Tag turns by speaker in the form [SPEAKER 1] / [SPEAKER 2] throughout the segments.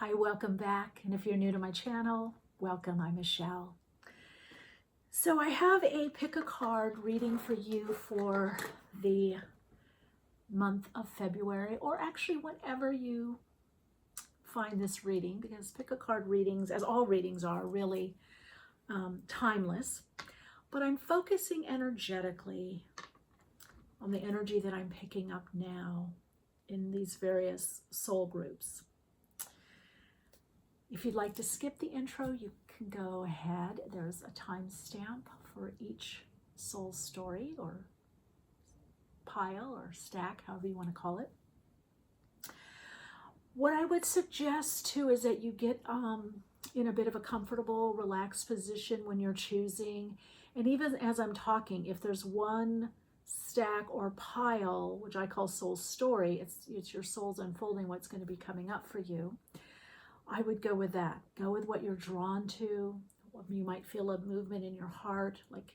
[SPEAKER 1] Hi, welcome back. And if you're new to my channel, welcome. I'm Michelle. So I have a pick a card reading for you for the month of February, or actually whenever you find this reading, because pick a card readings, as all readings are, really timeless. But I'm focusing energetically on the energy that I'm picking up now in these various soul groups. If you'd like to skip the intro, you can go ahead. There's a timestamp for each soul story or pile or stack, however you want to call it. What I would suggest too is that you get in a bit of a comfortable, relaxed position when you're choosing. And even as I'm talking, if there's one stack or pile, which I call soul story, it's your soul's unfolding what's going to be coming up for you. I would go with that. Go with what you're drawn to. You might feel a movement in your heart, like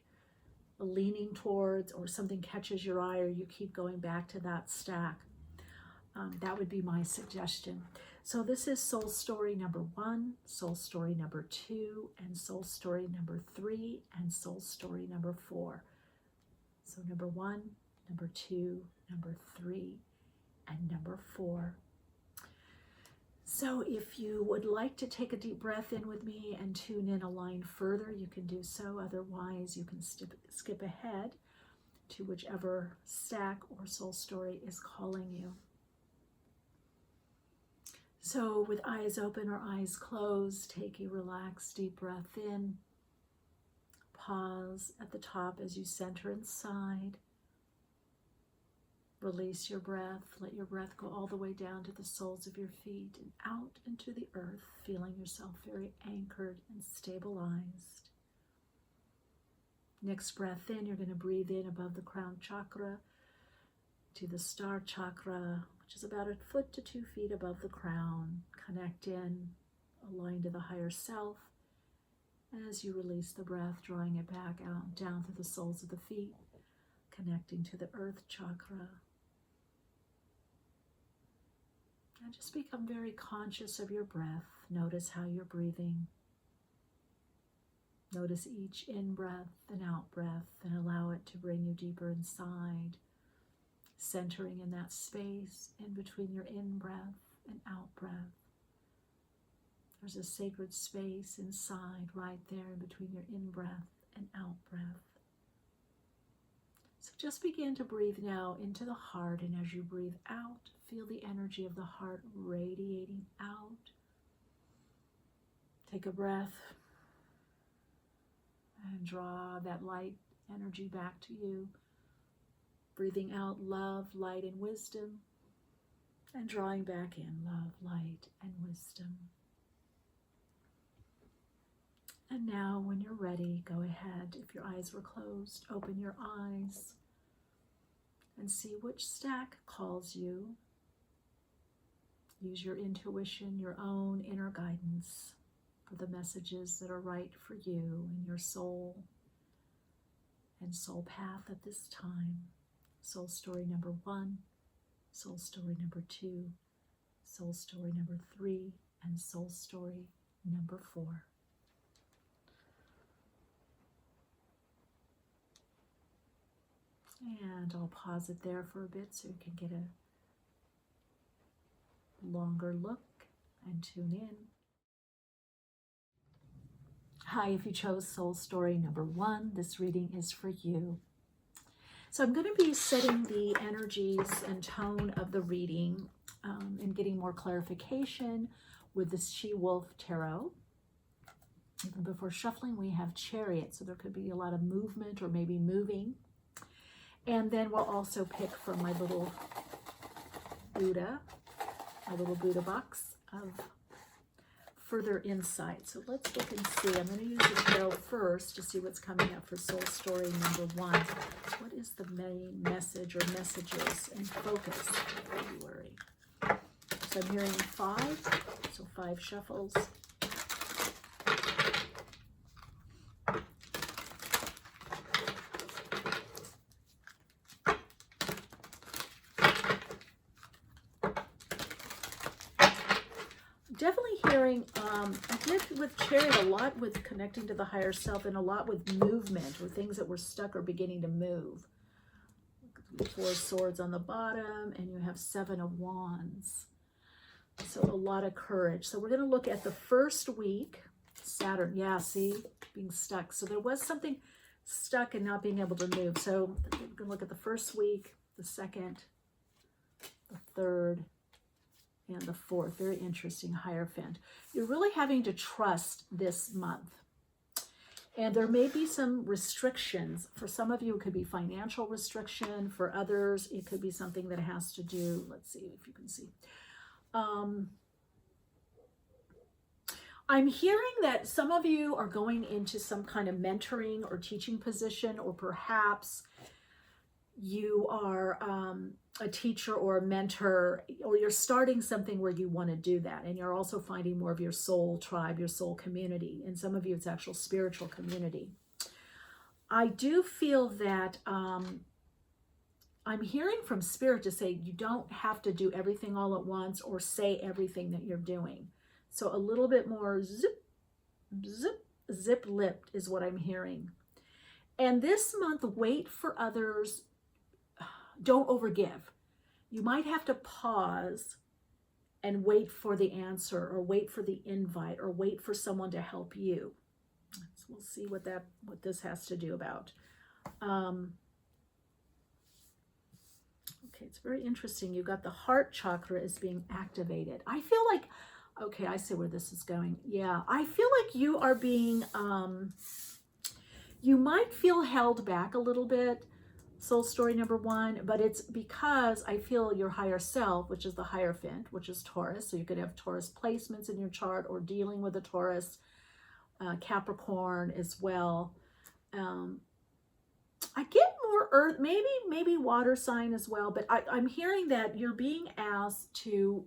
[SPEAKER 1] a leaning towards, or something catches your eye, or you keep going back to that stack. That would be my suggestion. So this is soul story number 1, soul story number 2, and soul story number 3, and soul story number 4. So number 1, number 2, number 3, and number 4. So if you would like to take a deep breath in with me and tune in a line further, you can do so. Otherwise, you can skip ahead to whichever stack or soul story is calling you. So with eyes open or eyes closed, take a relaxed deep breath in. Pause at the top as you center inside. Release your breath. Let your breath go all the way down to the soles of your feet and out into the earth, feeling yourself very anchored and stabilized. Next breath in, you're going to breathe in above the crown chakra to the star chakra, which is about 1 foot to 2 feet above the crown. Connect in, align to the higher self. As you release the breath, drawing it back out, down through the soles of the feet, connecting to the earth chakra. And just become very conscious of your breath. Notice how you're breathing. Notice each in-breath and out-breath, and allow it to bring you deeper inside, centering in that space in between your in-breath and out-breath. There's a sacred space inside, right there in between your in-breath and out-breath. So just begin to breathe now into the heart, and as you breathe out, feel the energy of the heart radiating out. Take a breath and draw that light energy back to you. Breathing out love, light, and wisdom, and drawing back in love, light, and wisdom. And now, when you're ready, go ahead. If your eyes were closed, open your eyes and see which stack calls you. Use your intuition, your own inner guidance for the messages that are right for you and your soul and soul path at this time. Soul story number 1, soul story number 2, soul story number 3, and soul story number 4. And I'll pause it there for a bit so you can get a longer look and tune in. Hi, if you chose soul story number 1, this reading is for you. So I'm going to be setting the energies and tone of the reading and getting more clarification with the She-Wolf Tarot. Even before shuffling, we have Chariot, so there could be a lot of movement or maybe moving. And then we'll also pick from my little Buddha box of further insight. So let's look and see. I'm going to use the tarot first to see what's coming up for soul story number 1. What is the main message or messages and focus for February? So I'm hearing 5, so 5 shuffles. definitely hearing, I did with Chariot a lot with connecting to the higher self and a lot with movement or things that were stuck or beginning to move. 4 swords on the bottom, and you have 7 of wands. So a lot of courage. So we're going to look at the first week. Saturn, yeah, see, being stuck. So there was something stuck and not being able to move. So we're going to look at the first week, the second, the third, and the fourth. Very interesting, Hierophant. You're really having to trust this month. And there may be some restrictions. For some of you, it could be financial restriction. For others, it could be something that has to do, let's see if you can see. I'm hearing that some of you are going into some kind of mentoring or teaching position, or perhaps you are a teacher or a mentor, or you're starting something where you want to do that, and you're also finding more of your soul tribe, your soul community. And some of you, it's actual spiritual community. I do feel that I'm hearing from Spirit to say you don't have to do everything all at once or say everything that you're doing. So a little bit more zip, zip, zip-lipped is what I'm hearing. And this month, wait for others. Don't overgive. You might have to pause and wait for the answer, or wait for the invite, or wait for someone to help you. So we'll see what this has to do about. Okay, it's very interesting. You've got the heart chakra is being activated. I feel like, okay, I see where this is going. Yeah, I feel like you are being, you might feel held back a little bit, soul story number 1, but it's because I feel your higher self, which is the Hierophant, which is Taurus. So you could have Taurus placements in your chart, or dealing with a Taurus, Capricorn as well. I get more earth, maybe water sign as well, but I'm hearing that you're being asked to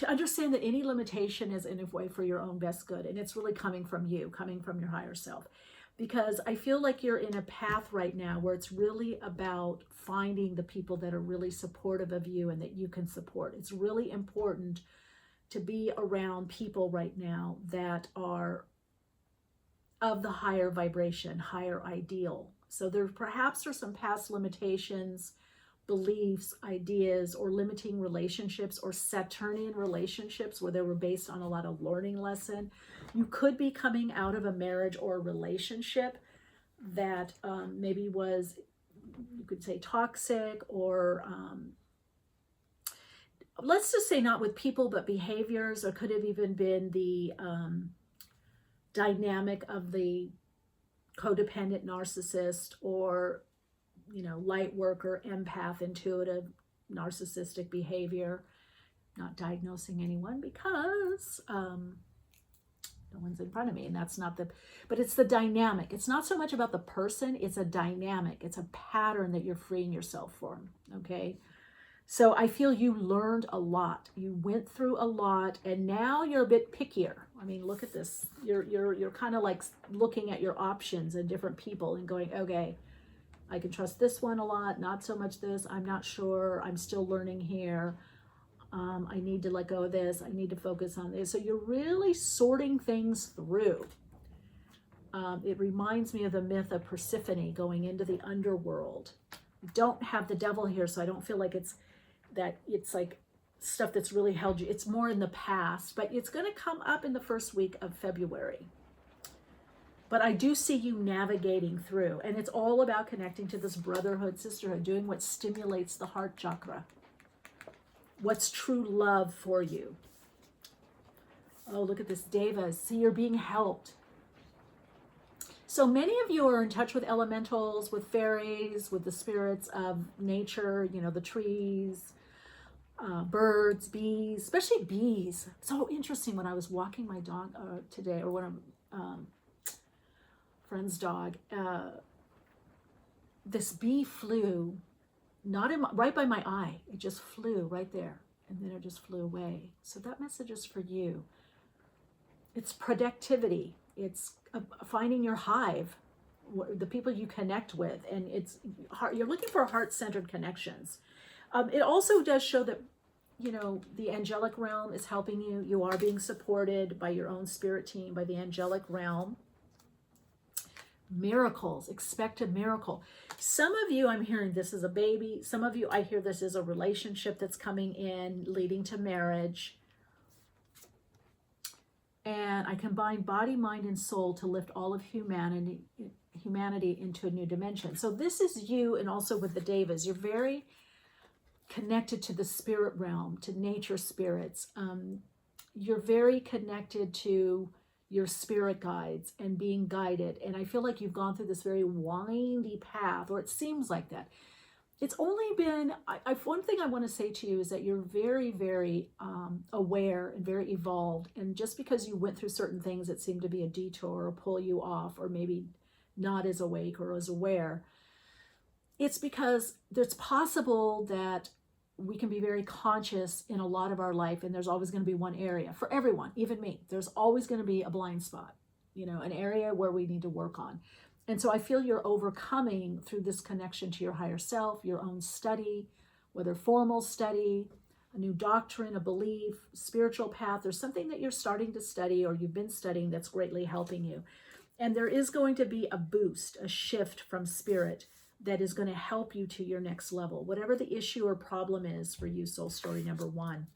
[SPEAKER 1] understand that any limitation is in a way for your own best good. And it's really coming from you, coming from your higher self. Because I feel like you're in a path right now where it's really about finding the people that are really supportive of you and that you can support. It's really important to be around people right now that are of the higher vibration, higher ideal. So there perhaps are some past limitations, beliefs, ideas, or limiting relationships, or Saturnian relationships where they were based on a lot of learning lesson. You could be coming out of a marriage or a relationship that maybe was, you could say, toxic, or let's just say not with people, but behaviors, or could have even been the dynamic of the codependent narcissist, or light worker, empath, intuitive, narcissistic behavior. Not diagnosing anyone because no one's in front of me, and that's not but it's the dynamic. It's not so much about the person, it's a dynamic. It's a pattern that you're freeing yourself from, okay? So I feel you learned a lot. You went through a lot, and now you're a bit pickier. I mean, look at this. You're kind of like looking at your options and different people and going, okay, I can trust this one a lot, not so much this. I'm not sure. I'm still learning here. I need to let go of this. I need to focus on this. So you're really sorting things through. It reminds me of the myth of Persephone going into the underworld. You don't have the devil here, so I don't feel like it's like stuff that's really held you. It's more in the past, but it's going to come up in the first week of February. But I do see you navigating through, and it's all about connecting to this brotherhood, sisterhood, doing what stimulates the heart chakra. What's true love for you? Oh, look at this, Devas. See, you're being helped. So many of you are in touch with elementals, with fairies, with the spirits of nature, the trees, birds, bees, especially bees. So interesting, when I was walking my dog today, or one of friend's dog, this bee flew, not right by my eye. It just flew right there, and then it just flew away. So that message is for you. It's productivity. It's finding your hive, the people you connect with, and you're looking for heart-centered connections. It also does show that you know, the angelic realm is helping you. You are being supported by your own spirit team, by the angelic realm. Miracles, expect a miracle. Some of you, I'm hearing this is a baby. Some of you, I hear this is a relationship that's coming in, leading to marriage. And I combine body, mind, and soul to lift all of humanity into a new dimension. So this is you, and also with the devas. You're very connected to the spirit realm, to nature spirits. You're very connected to your spirit guides and being guided. And I feel like you've gone through this very windy path, or it seems like that. It's only been, one thing I want to say to you is that you're very, very aware and very evolved. And just because you went through certain things that seem to be a detour or pull you off, or maybe not as awake or as aware, it's because it's possible that we can be very conscious in a lot of our life, and there's always going to be one area for everyone, even me. There's always going to be a blind spot, you know, an area where we need to work on. And so I feel you're overcoming through this connection to your higher self, your own study, whether formal study, a new doctrine, a belief, spiritual path. There's something that you're starting to study or you've been studying that's greatly helping you. And there is going to be a boost, a shift from spirit that is going to help you to your next level, whatever the issue or problem is for you, soul story number 1.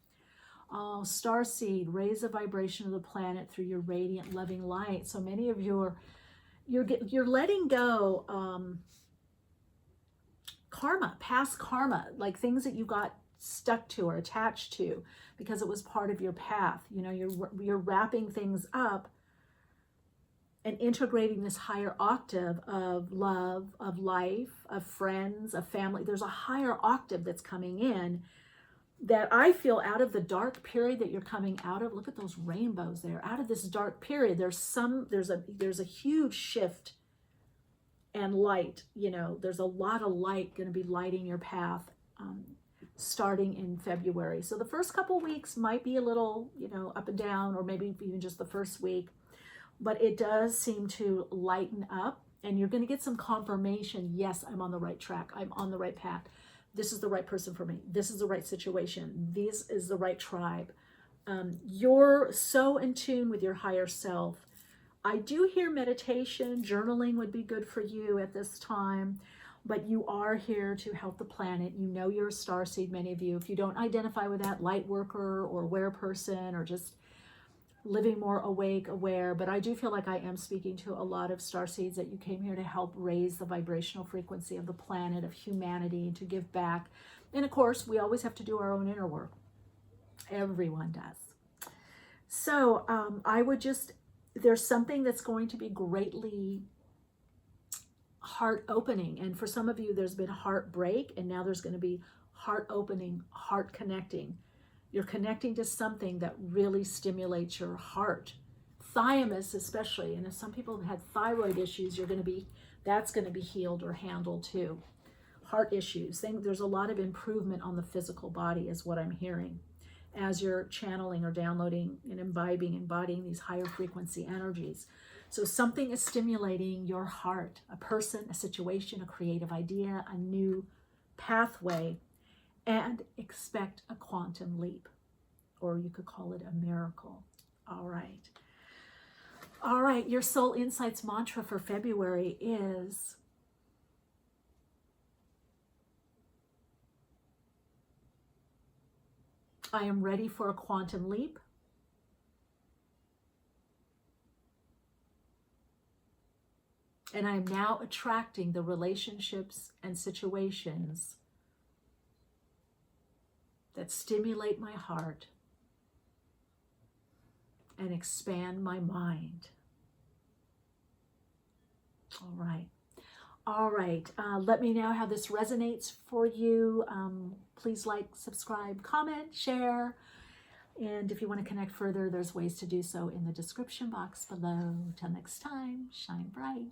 [SPEAKER 1] Oh, starseed, raise the vibration of the planet through your radiant, loving light. So many of you are, you're letting go karma, past karma, like things that you got stuck to or attached to because it was part of your path. You know, you're wrapping things up and integrating this higher octave of love, of life, of friends, of family. There's a higher octave that's coming in that I feel out of the dark period that you're coming out of. Look at those rainbows there. Out of this dark period, there's a huge shift and light. You know, there's a lot of light going to be lighting your path starting in February. So the first couple weeks might be a little, you know, up and down, or maybe even just the first week. But it does seem to lighten up, and you're going to get some confirmation. Yes, I'm on the right track. I'm on the right path. This is the right person for me. This is the right situation. This is the right tribe. You're so in tune with your higher self. I do hear meditation, journaling would be good for you at this time, but you are here to help the planet. You know you're a starseed, many of you. If you don't identify with that, light worker or aware person, or just living more awake, aware, but I do feel like I am speaking to a lot of starseeds that you came here to help raise the vibrational frequency of the planet, of humanity, to give back. And of course, we always have to do our own inner work. Everyone does. So I would just, there's something that's going to be greatly heart opening. And for some of you, there's been heartbreak, and now there's going to be heart opening, heart connecting. You're connecting to something that really stimulates your heart. Thymus especially, and if some people have had thyroid issues, that's going to be healed or handled too. Heart issues, there's a lot of improvement on the physical body is what I'm hearing as you're channeling or downloading and embodying these higher frequency energies. So something is stimulating your heart, a person, a situation, a creative idea, a new pathway. And expect a quantum leap, or you could call it a miracle. All right. All right, your Soul Insights mantra for February is, I am ready for a quantum leap. And I am now attracting the relationships and situations that stimulate my heart and expand my mind. All right. All right. Let me know how this resonates for you. Please like, subscribe, comment, share. And if you want to connect further, there's ways to do so in the description box below. Till next time, shine bright.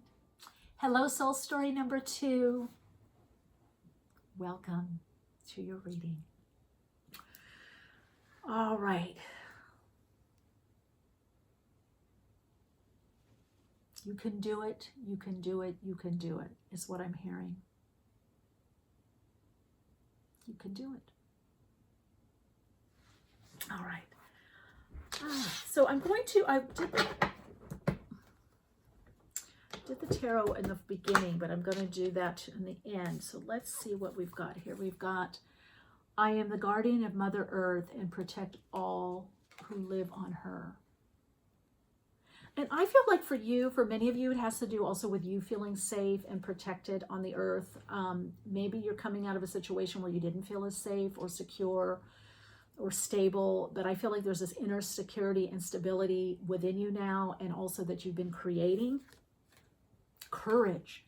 [SPEAKER 1] Hello, soul story number 2. Welcome to your reading. All right. You can do it, you can do it, you can do it, is what I'm hearing. You can do it. So I did the tarot in the beginning, but I'm going to do that in the end. So let's see what we've got here. We've got, I am the guardian of Mother Earth and protect all who live on her. And I feel like for you, for many of you, it has to do also with you feeling safe and protected on the earth. Maybe you're coming out of a situation where you didn't feel as safe or secure or stable, but I feel like there's this inner security and stability within you now, and also that you've been creating. Courage.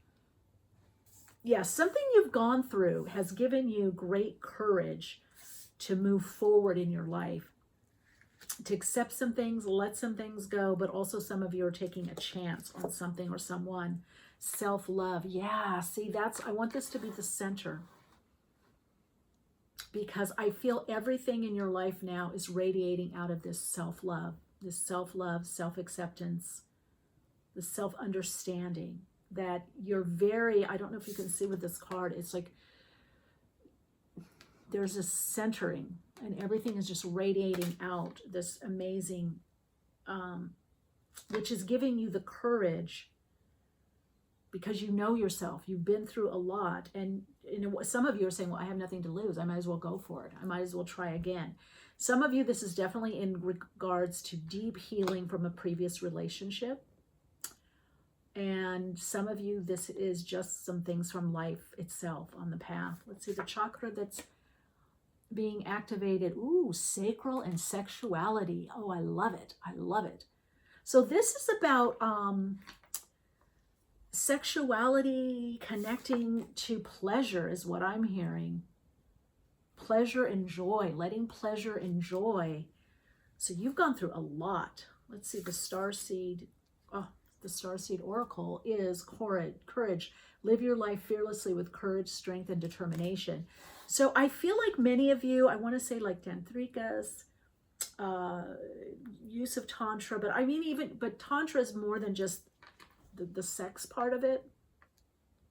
[SPEAKER 1] Yeah, something you've gone through has given you great courage to move forward in your life, to accept some things, let some things go, but also some of you are taking a chance on something or someone. Self-love. Yeah, see, I want this to be the center, because I feel everything in your life now is radiating out of this self-love, self-acceptance, the self-understanding that you're very, I don't know if you can see with this card, it's like there's a centering and everything is just radiating out this amazing, which is giving you the courage, because you know yourself, you've been through a lot. And some of you are saying, well, I have nothing to lose. I might as well go for it. I might as well try again. Some of you, this is definitely in regards to deep healing from a previous relationship. And some of you, this is just some things from life itself on the path. Let's see, the chakra that's being activated. Ooh, sacral and sexuality. Oh, I love it. I love it. So this is about sexuality, connecting to pleasure is what I'm hearing. Pleasure and joy, letting pleasure and joy. So you've gone through a lot. Let's see, the starseed. Oh, the starseed oracle is courage. Live your life fearlessly with courage, strength, and determination. So I feel like many of you, I want to say like tantrikas, use of tantra, but I mean but tantra is more than just the sex part of it.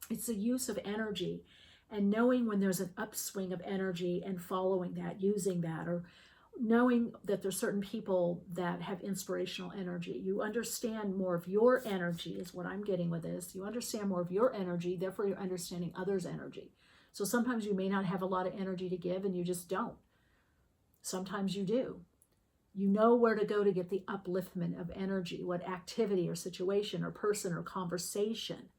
[SPEAKER 1] It's the use of energy and knowing when there's an upswing of energy and following that, using that, or knowing that there's certain people that have inspirational energy. You understand more of your energy is what I'm getting with this. You understand more of your energy, therefore you're understanding others' energy. So sometimes you may not have a lot of energy to give and you just don't. Sometimes you do. You know where to go to get the upliftment of energy, what activity or situation or person or conversation.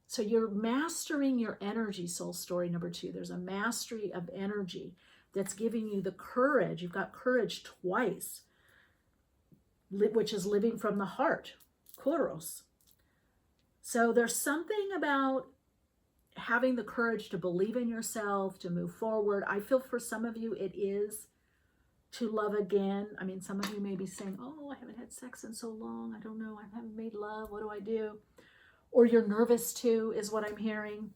[SPEAKER 1] So you're mastering your energy, soul story number 2. There's a mastery of energy that's giving you the courage. You've got courage twice, which is living from the heart, kouros. So there's something about having the courage to believe in yourself, to move forward. I feel for some of you it is to love again. I mean, some of you may be saying, oh, I haven't had sex in so long. I don't know. I haven't made love. What do I do? Or you're nervous too, is what I'm hearing.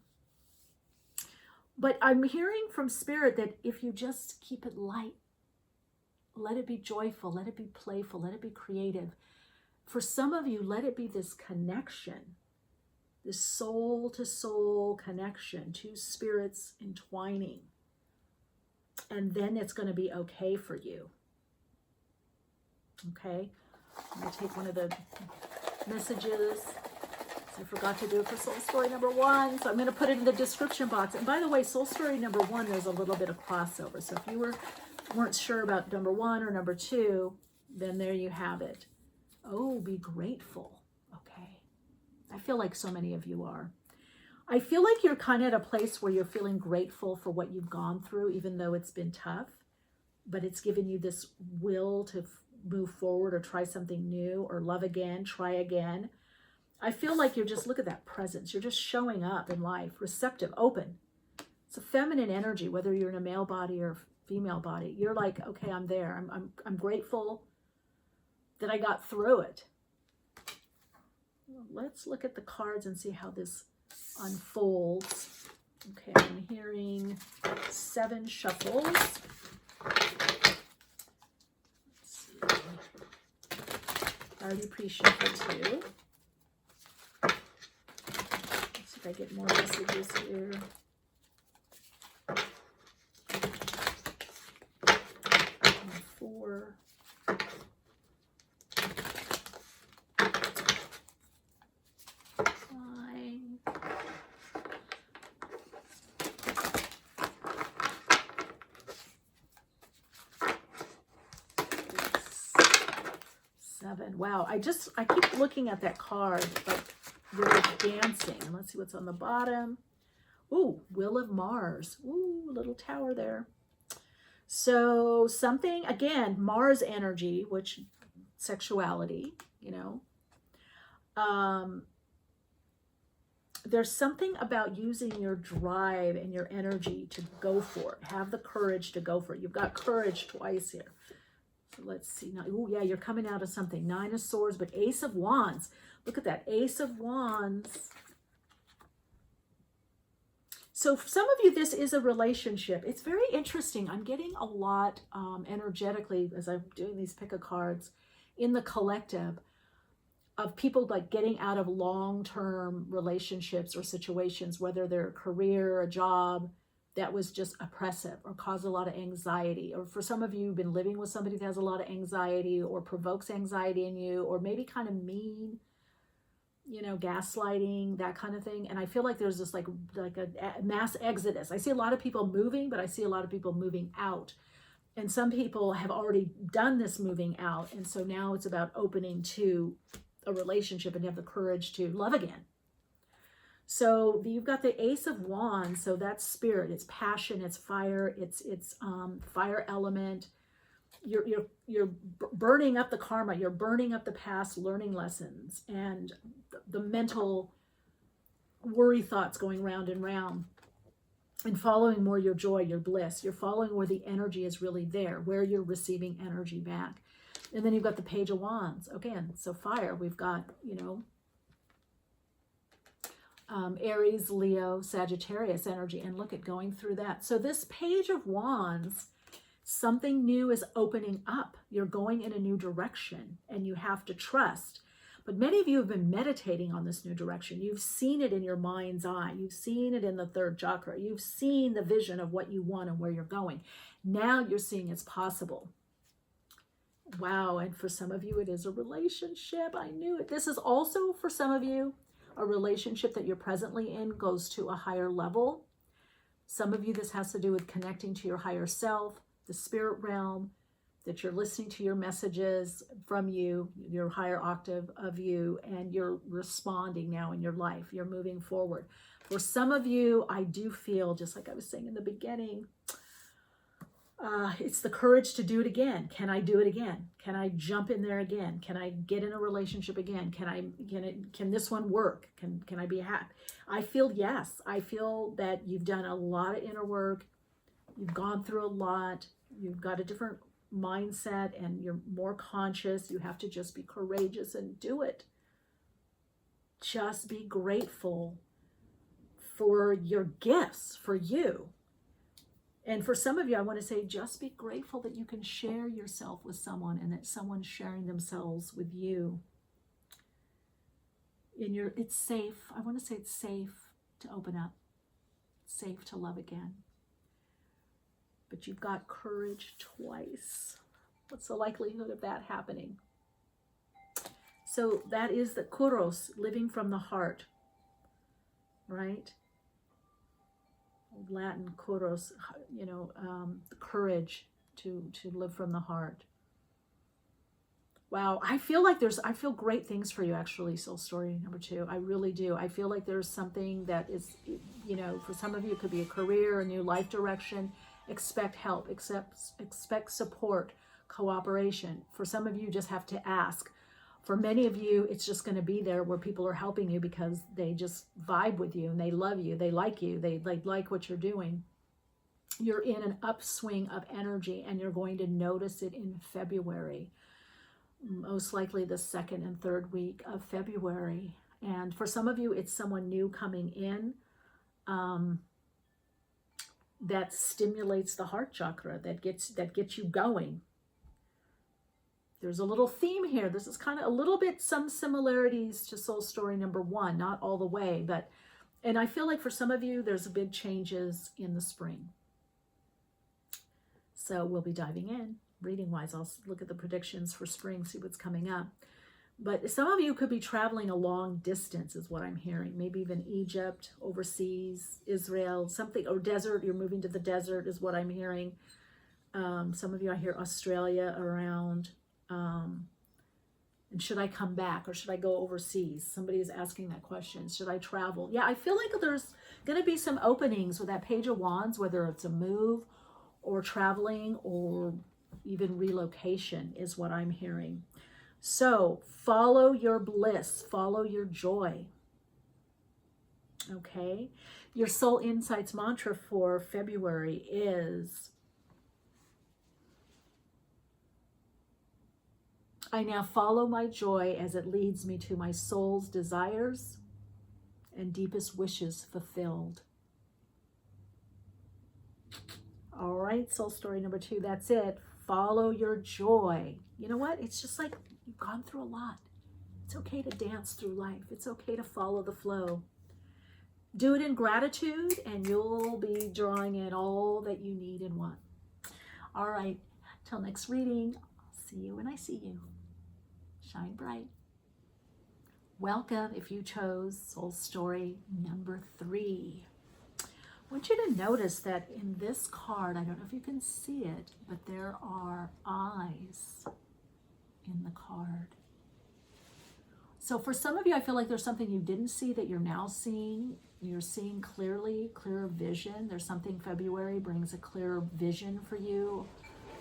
[SPEAKER 1] But I'm hearing from Spirit that if you just keep it light, let it be joyful, let it be playful, let it be creative. For some of you, let it be this connection, this soul-to-soul connection, 2 spirits entwining. And then it's going to be okay for you. Okay? I'm going to take one of the messages. I forgot to do it for soul story number 1, so I'm going to put it in the description box. And by the way, soul story number 1, there's a little bit of crossover. So if you weren't sure about number 1 or number 2, then there you have it. Oh, be grateful. Okay. I feel like so many of you are. I feel like you're kind of at a place where you're feeling grateful for what you've gone through, even though it's been tough, but it's given you this will to move forward or try something new or love again, try again. I feel like you're just, look at that presence. You're just showing up in life, receptive, open. It's a feminine energy, whether you're in a male body or female body. You're like, okay, I'm there. I'm grateful that I got through it. Let's look at the cards and see how this unfolds. Okay, I'm hearing 7 shuffles. Let's see. I already pre-shuffled 2. Let's see if I get more messages here. 4. 7. Wow, I keep looking at that card, like really dancing. And let's see what's on the bottom. Ooh, Wheel of Mars. Ooh, little tower there. So something, again, Mars energy, which sexuality, you know. There's something about using your drive and your energy to go for it. Have the courage to go for it. You've got courage twice here. So let's see. Now, oh yeah, you're coming out of something. 9 of Swords, but Ace of Wands. Look at that. Ace of Wands. So for some of you, this is a relationship. It's very interesting. I'm getting a lot energetically as I'm doing these pick a cards in the collective of people like getting out of long-term relationships or situations, whether they're a career, a job that was just oppressive or caused a lot of anxiety. Or for some of you, you've been living with somebody that has a lot of anxiety or provokes anxiety in you, or maybe kind of mean, you know, gaslighting, that kind of thing. And I feel like there's this like a mass exodus. I see a lot of people moving, but I see a lot of people moving out. And some people have already done this moving out. And so now it's about opening to a relationship and you have the courage to love again. So you've got the Ace of Wands. So that's spirit, it's passion, it's fire, it's fire element. You're burning up the karma, you're burning up the past learning lessons and the mental worry thoughts going round and round, and following more your joy, your bliss. You're following where the energy is really there, where you're receiving energy back. And then you've got the Page of Wands. Again, so fire, we've got, you know, Aries, Leo, Sagittarius energy. And look at going through that. So this Page of Wands, something new is opening up. You're going in a new direction and you have to trust. But many of you have been meditating on this new direction. You've seen it in your mind's eye. You've seen it in the 3rd chakra. You've seen the vision of what you want and where you're going. Now you're seeing it's possible. Wow, and for some of you, it is a relationship. I knew it. This is also, for some of you, a relationship that you're presently in goes to a higher level. Some of you, this has to do with connecting to your higher self, the spirit realm, that you're listening to your messages from you, your higher octave of you, and you're responding now in your life. You're moving forward. For some of you, I do feel, just like I was saying in the beginning, it's the courage to do it again. Can I do it again? Can I jump in there again? Can I get in a relationship again? Can this one work? Can I be happy? I feel yes. I feel that you've done a lot of inner work. You've gone through a lot. You've got a different mindset and you're more conscious. You have to just be courageous and do it. Just be grateful for your gifts, for you. And for some of you, I want to say, just be grateful that you can share yourself with someone and that someone's sharing themselves with you. It's safe. I want to say it's safe to open up. It's safe to love again. But you've got courage twice. What's the likelihood of that happening? So that is the kuros, living from the heart, right? Latin kuros, you know, courage to live from the heart. Wow, I feel great things for you, actually, soul story number 2. I really do. I feel like there's something that is, you know, for some of you, it could be a career, a new life direction. Expect help, expect support, cooperation. For some of you, just have to ask. For many of you, it's just going to be there where people are helping you because they just vibe with you and they love you, they like you, they like what you're doing. You're in an upswing of energy and you're going to notice it in February. Most likely the 2nd and 3rd week of February. And for some of you, it's someone new coming in that stimulates the heart chakra, that gets you going. There's a little theme here. This is kind of a little bit some similarities to soul story number 1, not all the way, and I feel like for some of you, there's big changes in the spring. So we'll be diving in. Reading wise, I'll look at the predictions for spring, see what's coming up. But some of you could be traveling a long distance is what I'm hearing. Maybe even Egypt, overseas, Israel, something, or desert. You're moving to the desert is what I'm hearing. Some of you, I hear Australia around. And should I come back or should I go overseas? Somebody is asking that question. Should I travel? Yeah, I feel like there's going to be some openings with that Page of Wands, whether it's a move or traveling or even relocation is what I'm hearing. So follow your bliss, follow your joy. Okay. Your Soul Insights mantra for February is, I now follow my joy as it leads me to my soul's desires and deepest wishes fulfilled. All right, soul story number 2, that's it. Follow your joy. You know what? It's just like you've gone through a lot. It's okay to dance through life. It's okay to follow the flow. Do it in gratitude and you'll be drawing in all that you need and want. All right, till next reading, I'll see you when I see you. Shine bright. Welcome if you chose soul story number 3. I want you to notice that in this card, I don't know if you can see it, but there are eyes in the card. So for some of you, I feel like there's something you didn't see that you're now seeing. You're seeing clearly, clearer vision. There's something February brings a clearer vision for you,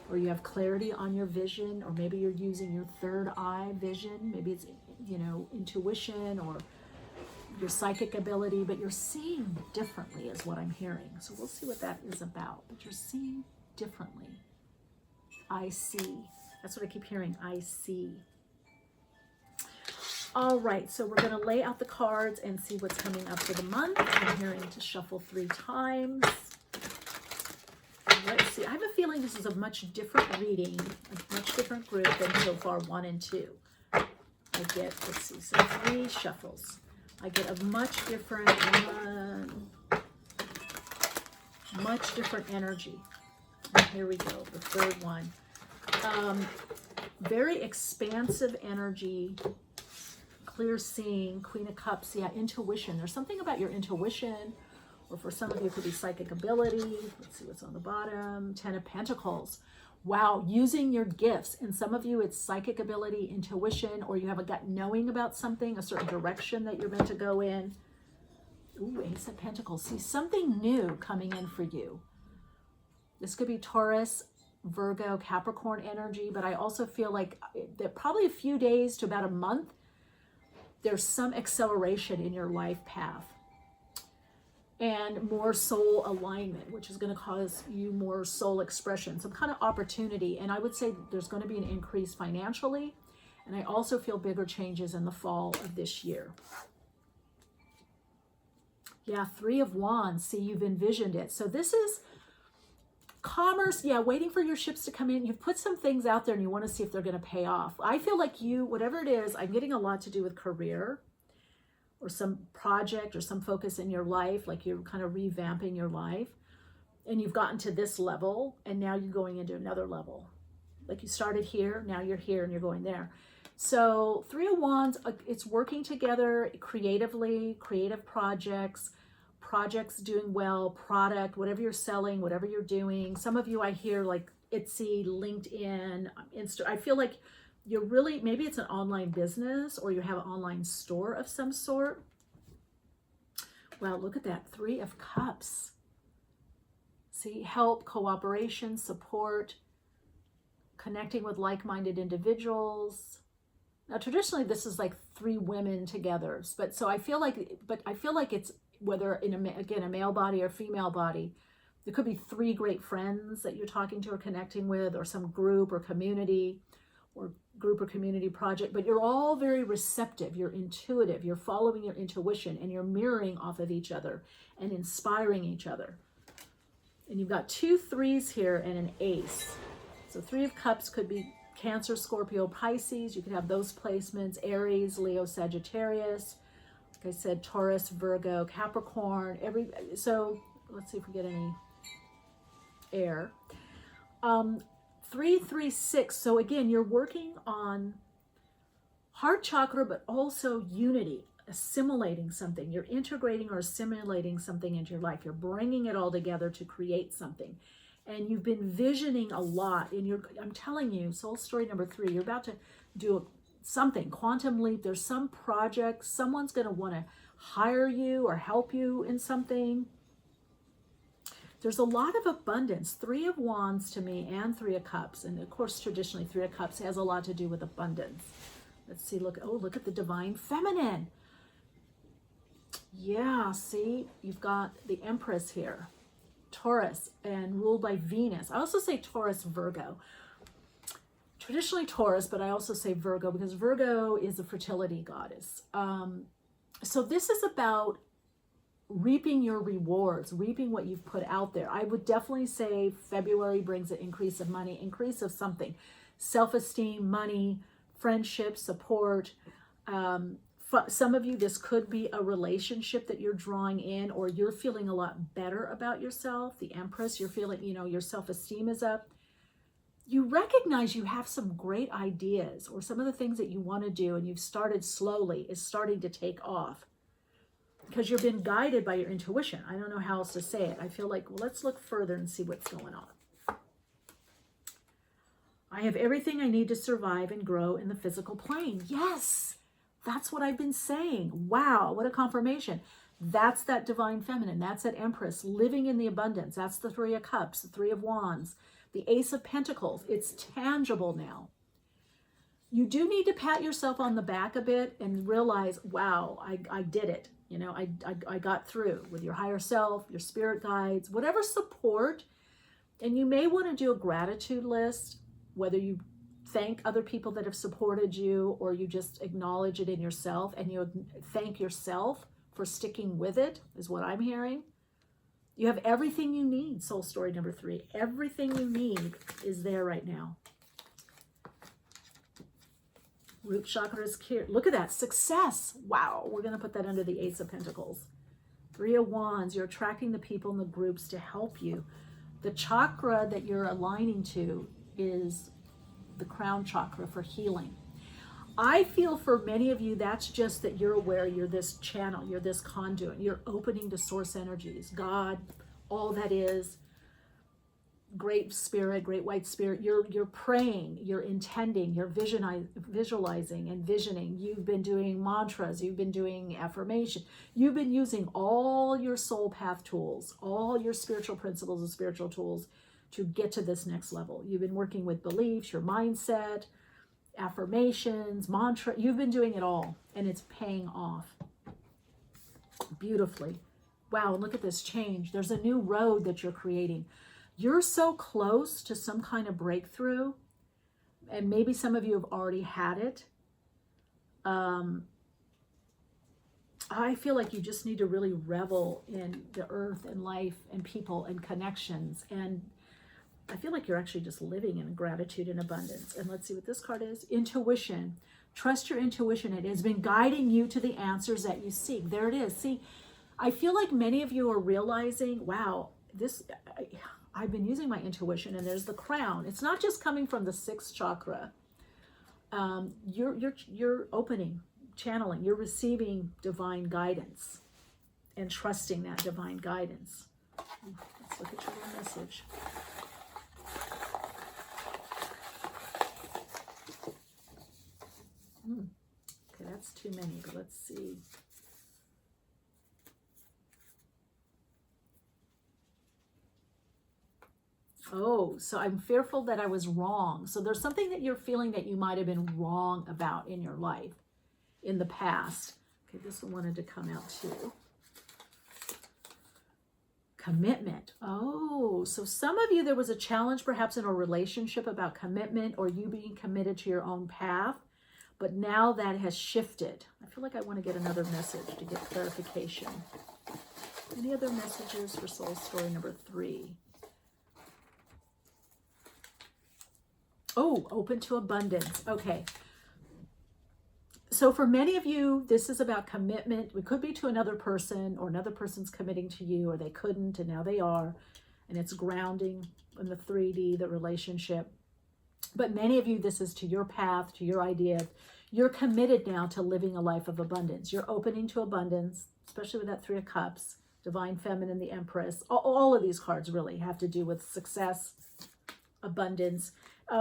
[SPEAKER 1] or you have clarity on your vision, or maybe you're using your third eye vision. Maybe it's, intuition or your psychic ability, but you're seeing differently is what I'm hearing. So we'll see what that is about, but you're seeing differently. I see. That's what I keep hearing. I see. All right, so we're going to lay out the cards and see what's coming up for the month. I'm hearing to shuffle 3 times. Let's see. I have a feeling this is a much different reading, a much different group than so far 1 and 2. I get, let's see, so 3 shuffles. I get a much different energy. And here we go, the 3rd one. Very expansive energy, clear seeing, Queen of Cups, yeah, intuition. There's something about your intuition, or for some of you it could be psychic ability. Let's see what's on the bottom. 10 of Pentacles. Wow, using your gifts. And some of you it's psychic ability, intuition, or you have a gut knowing about something, a certain direction that you're meant to go in. Ooh, Ace of Pentacles. See, something new coming in for you. This could be Taurus, Virgo, Capricorn energy, but I also feel like that probably a few days to about a month, there's some acceleration in your life path and more soul alignment, which is going to cause you more soul expression, some kind of opportunity. And I would say there's going to be an increase financially. And I also feel bigger changes in the fall of this year. Yeah, 3 of Wands. See, you've envisioned it. So this is commerce, yeah, waiting for your ships to come in. You've put some things out there and you want to see if they're going to pay off. I feel like you, whatever it is, I'm getting a lot to do with career or some project or some focus in your life, like you're kind of revamping your life and you've gotten to this level and now you're going into another level. Like you started here, now you're here and you're going there. So 3 of Wands, it's working together creatively, creative projects doing well, product, whatever you're selling, whatever you're doing. Some of you I hear like Etsy, LinkedIn, Insta. I feel like you're really, maybe it's an online business or you have an online store of some sort. Wow, look at that. 3 of Cups. See, help, cooperation, support, connecting with like-minded individuals. Now, traditionally, this is like 3 women together, but I feel like it's, whether in a male body or female body, there could be 3 great friends that you're talking to or connecting with, or some group or community project, but you're all very receptive, you're intuitive, you're following your intuition, and you're mirroring off of each other and inspiring each other. And you've got 2 3s here and an ace. So 3 of Cups could be Cancer, Scorpio, Pisces. You could have those placements, Aries, Leo, Sagittarius. Like I said, Taurus, Virgo, Capricorn, so let's see if we get any air. 3 3 6. So again, you're working on heart chakra, but also unity, assimilating something. You're integrating or assimilating something into your life. You're bringing it all together to create something. And you've been visioning a lot. And I'm telling you, soul story number 3, you're about to do something, quantum leap. There's some project. Someone's going to want to hire you or help you in something. There's a lot of abundance. 3 of Wands to me and 3 of Cups. And of course, traditionally, 3 of Cups has a lot to do with abundance. Let's see, look at the Divine Feminine. Yeah, see, you've got the Empress here. Taurus and ruled by Venus. I also say Taurus, Virgo. Traditionally Taurus, but I also say Virgo because Virgo is a fertility goddess. So this is about reaping your rewards, reaping what you've put out there. I would definitely say February brings an increase of money, increase of something, self-esteem, money, friendship, support. Some of you, this could be a relationship that you're drawing in, or you're feeling a lot better about yourself. The Empress, you're feeling, your self-esteem is up. You recognize you have some great ideas, or some of the things that you want to do and you've started slowly is starting to take off because you've been guided by your intuition. I don't know how else to say it. I feel like, well, let's look further and see what's going on. I have everything I need to survive and grow in the physical plane. Yes, that's what I've been saying. Wow, what a confirmation. That's that Divine Feminine. That's that Empress living in the abundance. That's the 3 of Cups, the 3 of Wands, the Ace of Pentacles. It's tangible now. You do need to pat yourself on the back a bit and realize, wow, I did it. I got through with your higher self, your spirit guides, whatever support. And you may want to do a gratitude list, whether you thank other people that have supported you or you just acknowledge it in yourself and you thank yourself for sticking with it, is what I'm hearing. You have everything you need, soul story number 3. Everything you need is there right now. Root chakra is clear. Look at that. Success. Wow. We're going to put that under the Ace of Pentacles. 3 of Wands. You're attracting the people and the groups to help you. The chakra that you're aligning to is the crown chakra for healing. I feel for many of you, that's just that you're aware you're this channel, you're this conduit, you're opening to source energies, God, all that is, great spirit, great white spirit. You're praying, you're intending, you're visualizing and visioning. You've been doing mantras, you've been doing affirmation. You've been using all your soul path tools, all your spiritual principles and spiritual tools to get to this next level. You've been working with beliefs, your mindset, affirmations, mantra. You've been doing it all, and it's paying off beautifully. Wow, and look at this change. There's a new road that you're creating. You're so close to some kind of breakthrough, and maybe some of you have already had it. I feel like you just need to really revel in the earth and life and people and connections. And I feel like you're actually just living in gratitude and abundance. And let's see what this card is. Intuition. Trust your intuition. It has been guiding you to the answers that you seek. There it is. See, I feel like many of you are realizing, wow, I've been using my intuition, and there's the crown. It's not just coming from the 6th chakra. You're opening, channeling, you're receiving divine guidance and trusting that divine guidance. Let's look at your little message. Okay, that's too many, but let's see. Oh, so I'm fearful that I was wrong. So there's something that you're feeling that you might have been wrong about in your life in the past. Okay, this one wanted to come out too. Commitment. Oh, so some of you, there was a challenge perhaps in a relationship about commitment or you being committed to your own path. But now that has shifted. I feel like I want to get another message to get clarification. Any other messages for soul story number 3? Oh, open to abundance. Okay. So for many of you, this is about commitment. It could be to another person, or another person's committing to you, or they couldn't and now they are. And it's grounding in the 3D, the relationship. But many of you, this is to your path, to your idea. You're committed now to living a life of abundance. You're opening to abundance, especially with that 3 of Cups, Divine Feminine, the Empress. All of these cards really have to do with success, abundance.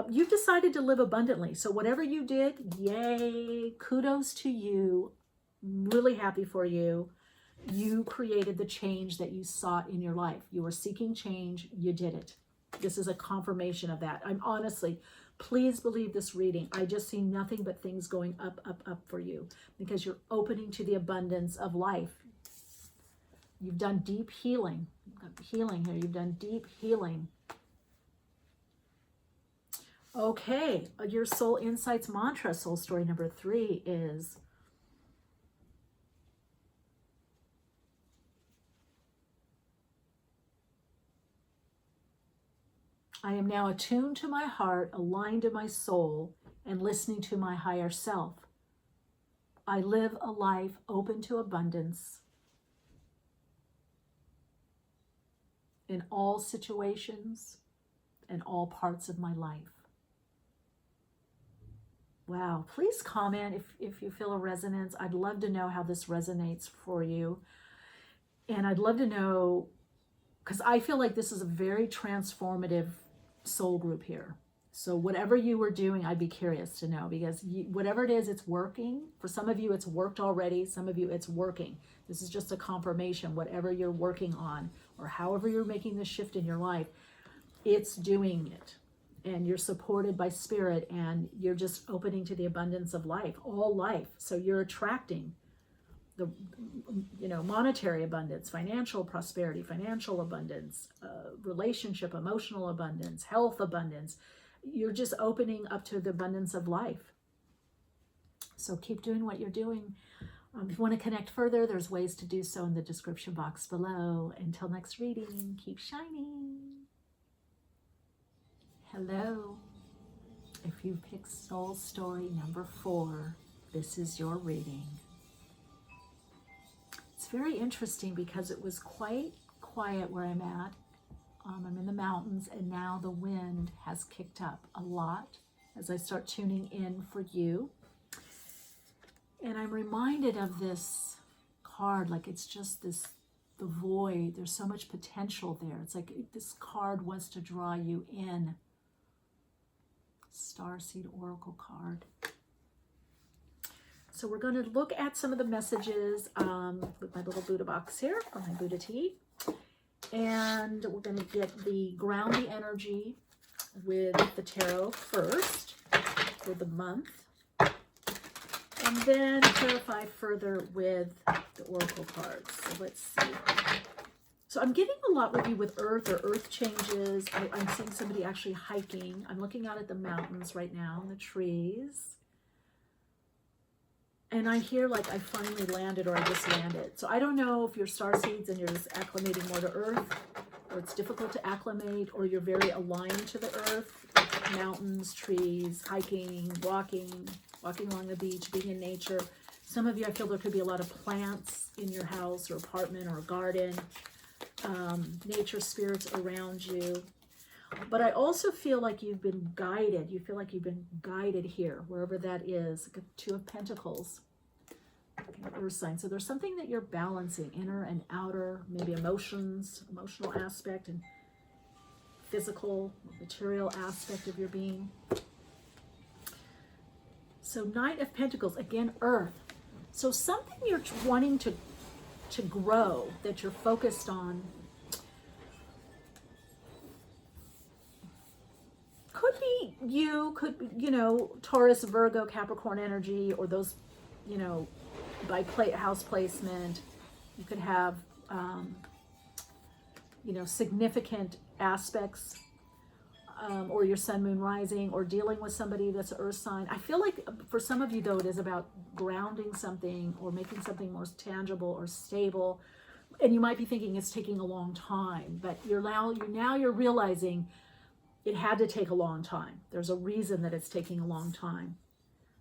[SPEAKER 1] You've decided to live abundantly. So whatever you did, yay, kudos to you. I'm really happy for you. You created the change that you sought in your life. You were seeking change. You did it. This is a confirmation of that. I'm honestly, please believe this reading. I just see nothing but things going up, up, up for you because you're opening to the abundance of life. You've done deep healing. Healing here. You've done deep healing. Okay, your Soul Insights mantra, soul story number 3 is, I am now attuned to my heart, aligned to my soul, and listening to my higher self. I live a life open to abundance in all situations and all parts of my life. Wow, please comment if you feel a resonance. I'd love to know how this resonates for you. And I'd love to know, because I feel like this is a very transformative soul group here. So whatever you were doing, I'd be curious to know, because whatever it is, it's working. For some of you, it's worked already. Some of you, it's working. This is just a confirmation. Whatever you're working on, or however you're making the shift in your life, it's doing it. And you're supported by spirit, and you're just opening to the abundance of life, all life. So you're attracting the, monetary abundance, financial prosperity, financial abundance, relationship, emotional abundance, health abundance. You're just opening up to the abundance of life. So keep doing what you're doing. If you want to connect further, there's ways to do so in the description box below. Until next reading, keep shining. Hello. If you picked soul story number 4, this is your reading. It's very interesting because it was quite quiet where I'm at. I'm in the mountains, and now the wind has kicked up a lot as I start tuning in for you. And I'm reminded of this card, like it's just the void. There's so much potential there. It's like this card wants to draw you in. Starseed Oracle card. So we're going to look at some of the messages with my little Buddha box here, or my Buddha tea. And we're going to get the grounding energy with the tarot first for the month. And then clarify further with the Oracle cards. So let's see. So I'm getting a lot with you with earth or earth changes. I'm seeing somebody actually hiking. I'm looking out at the mountains right now and the trees. And I hear like I finally landed, or I just landed. So I don't know if you're starseeds and you're just acclimating more to earth, or it's difficult to acclimate, or you're very aligned to the earth, like mountains, trees, hiking, walking along the beach, being in nature. Some of you, I feel there could be a lot of plants in your house or apartment or garden. Nature spirits around you. But I also feel like you've been guided. You feel like you've been guided here, wherever that is. Two of Pentacles, Earth sign. So there's something that you're balancing, inner and outer, maybe emotions, emotional aspect, and physical, material aspect of your being. So Knight of Pentacles, again, Earth. So something you're wanting to grow, that you're focused on, could be you, could be, Taurus, Virgo, Capricorn energy, or those, by house placement. You could have, significant aspects, or your sun, moon, rising, or dealing with somebody that's an earth sign. I feel like for some of you, though, it is about grounding something or making something more tangible or stable. And you might be thinking it's taking a long time, but you're realizing it had to take a long time. There's a reason that it's taking a long time.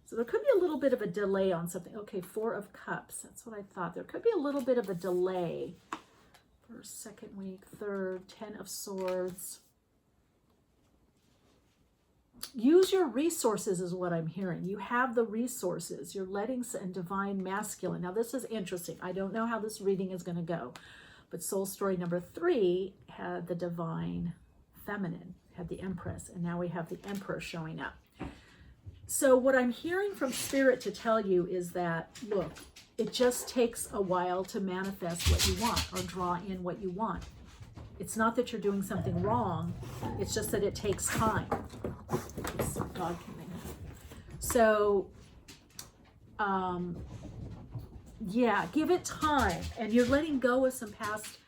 [SPEAKER 1] So there could be a little bit of a delay on something. Okay, 4 of Cups. That's what I thought. There could be a little bit of a delay. First, second week, third, 10 of Swords. Use your resources is what I'm hearing. You have the resources. You're letting, and Divine Masculine. Now this is interesting. I don't know how this reading is going to go, but soul story number 3 had the Divine Feminine had the Empress, and now we have the Emperor showing up. So what I'm hearing from Spirit to tell you is that, look, it just takes a while to manifest what you want or draw in what you want. It's not that you're doing something wrong. It's just that it takes time. Oops, dog came in. So, yeah, give it time. And you're letting go of some past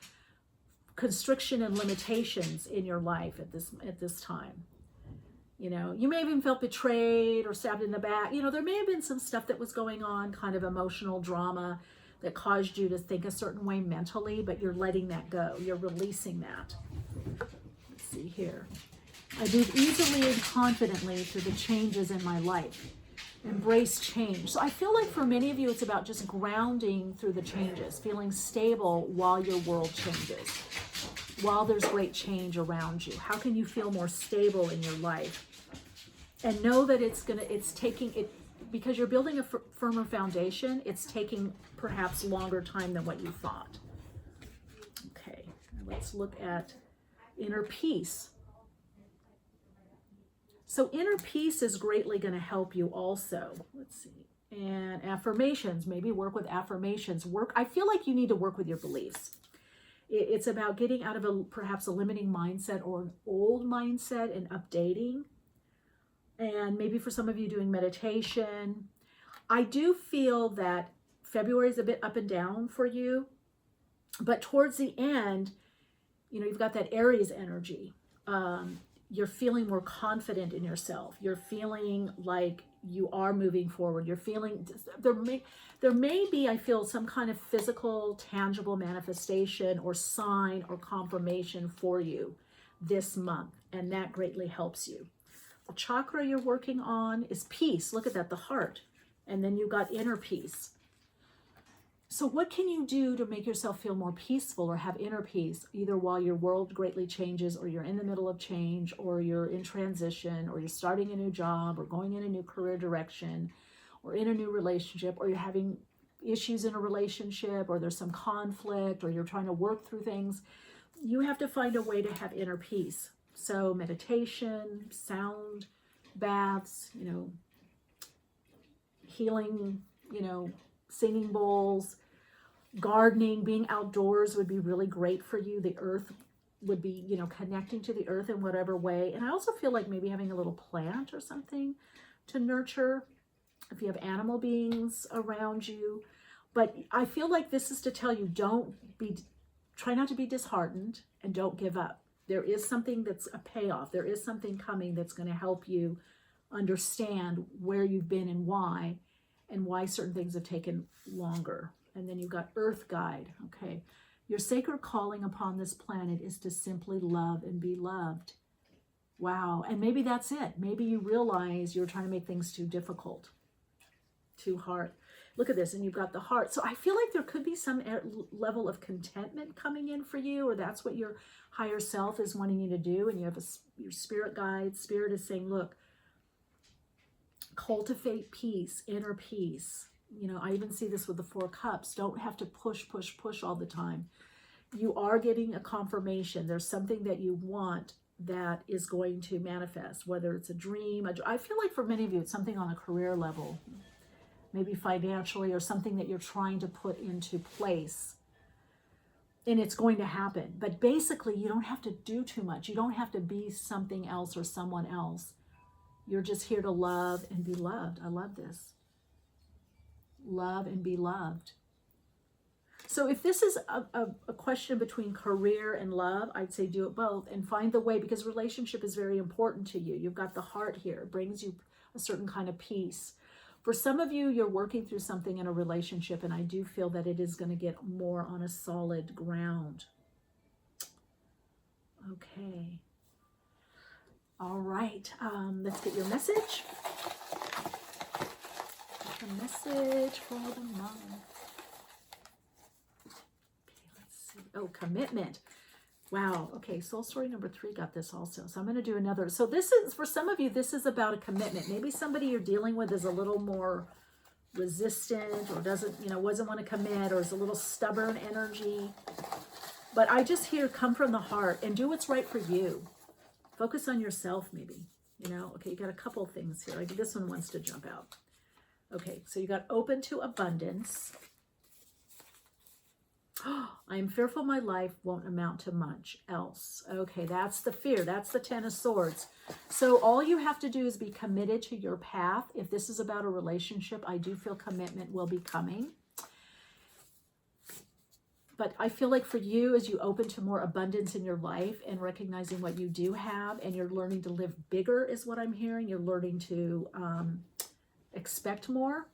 [SPEAKER 1] constriction and limitations in your life at this time. You know, you may have even felt betrayed or stabbed in the back. You know, there may have been some stuff that was going on, kind of emotional drama that caused you to think a certain way mentally, but you're letting that go. You're releasing that. Let's see here. I move easily and confidently through the changes in my life. Embrace change. So I feel like for many of you, it's about just grounding through the changes, feeling stable while your world changes, while there's great change around you. How can you feel more stable in your life? And know that it's taking it, because you're building a firmer foundation, it's taking perhaps longer time than what you thought. Okay, let's look at inner peace. So inner peace is greatly going to help you also. Let's see. And affirmations, maybe work with affirmations. I feel like you need to work with your beliefs. It's about getting out of perhaps a limiting mindset or an old mindset and updating. And maybe for some of you doing meditation. I do feel that February is a bit up and down for you. But towards the end, you know, you've got that Aries energy. You're feeling more confident in yourself. You're feeling like you are moving forward. You're feeling, there may be, I feel, some kind of physical, tangible manifestation or sign or confirmation for you this month. And that greatly helps you. The chakra you're working on is peace. Look at that, the heart. And then you've got inner peace. So what can you do to make yourself feel more peaceful or have inner peace, either while your world greatly changes, or you're in the middle of change, or you're in transition, or you're starting a new job, or going in a new career direction, or in a new relationship, or you're having issues in a relationship, or there's some conflict, or you're trying to work through things? You have to find a way to have inner peace. So meditation, sound baths, you know, healing, you know, singing bowls, gardening, being outdoors would be really great for you. The earth would be, you know, connecting to the earth in whatever way. And I also feel like maybe having a little plant or something to nurture if you have animal beings around you. But I feel like this is to tell you, try not to be disheartened and don't give up. There is something that's a payoff. There is something coming that's going to help you understand where you've been and why certain things have taken longer. And then you've got Earth Guide. Okay. Your sacred calling upon this planet is to simply love and be loved. Wow. And maybe that's it. Maybe you realize you're trying to make things too difficult, too hard. Look at this. And you've got the heart. So I feel like there could be some level of contentment coming in for you, or that's what your higher self is wanting you to do. And you have your spirit guide. Spirit is saying, look, cultivate peace, inner peace. You know, I even see this with the 4 cups. Don't have to push all the time. You are getting a confirmation. There's something that you want that is going to manifest, whether it's a dream. I feel like for many of you, it's something on a career level, maybe financially, or something that you're trying to put into place. And it's going to happen. But basically, you don't have to do too much. You don't have to be something else or someone else. You're just here to love and be loved. I love this. Love and be loved. So if this is a question between career and love, I'd say do it both and find the way, because relationship is very important to you. You've got the heart here. It brings you a certain kind of peace. For some of you, you're working through something in a relationship, and I do feel that it is going to get more on a solid ground. Okay. All right. Let's get your message. The message for the month. Oh, commitment. Wow. Okay. Soul story number 3 got this also. So I'm going to do another. So this is, for some of you, this is about a commitment. Maybe somebody you're dealing with is a little more resistant, or doesn't want to commit, or is a little stubborn energy. But I just hear, come from the heart and do what's right for you. Focus on yourself, maybe. Okay, you got a couple things here. Like this one wants to jump out. Okay, so you got open to abundance. I am fearful my life won't amount to much else. Okay, that's the fear. That's the Ten of Swords. So all you have to do is be committed to your path. If this is about a relationship, I do feel commitment will be coming. But I feel like for you, as you open to more abundance in your life and recognizing what you do have, and you're learning to live bigger is what I'm hearing. You're learning to expect more.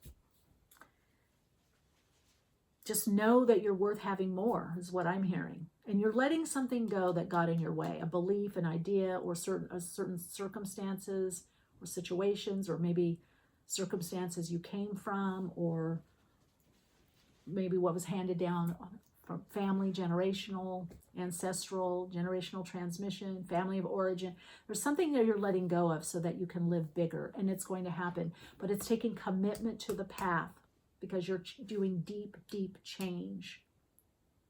[SPEAKER 1] Just know that you're worth having more is what I'm hearing. And you're letting something go that got in your way, a belief, an idea, or certain circumstances or situations, or maybe circumstances you came from, or maybe what was handed down from family, generational, ancestral, generational transmission, family of origin. There's something that you're letting go of so that you can live bigger, and it's going to happen. But it's taking commitment to the path, because you're doing deep, deep change,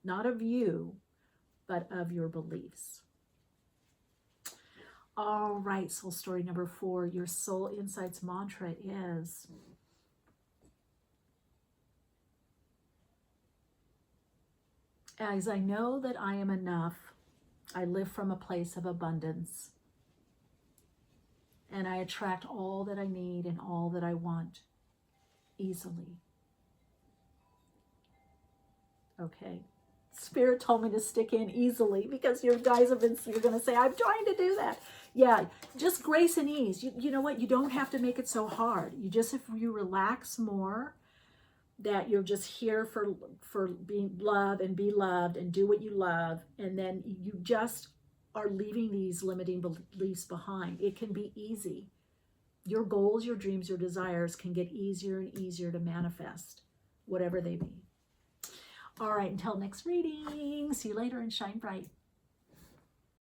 [SPEAKER 1] not of you, but of your beliefs. All right, soul story number 4, your soul insights mantra is, as I know that I am enough, I live from a place of abundance, and I attract all that I need and all that I want easily. Okay. Spirit told me to stick in easily, because your guys have been, you're going to say, I'm trying to do that. Yeah, just grace and ease. You know what? You don't have to make it so hard. If you relax more, that you're just here for being loved and be loved and do what you love. And then you just are leaving these limiting beliefs behind. It can be easy. Your goals, your dreams, your desires can get easier and easier to manifest, whatever they be. All right, until next reading, see you later and shine bright.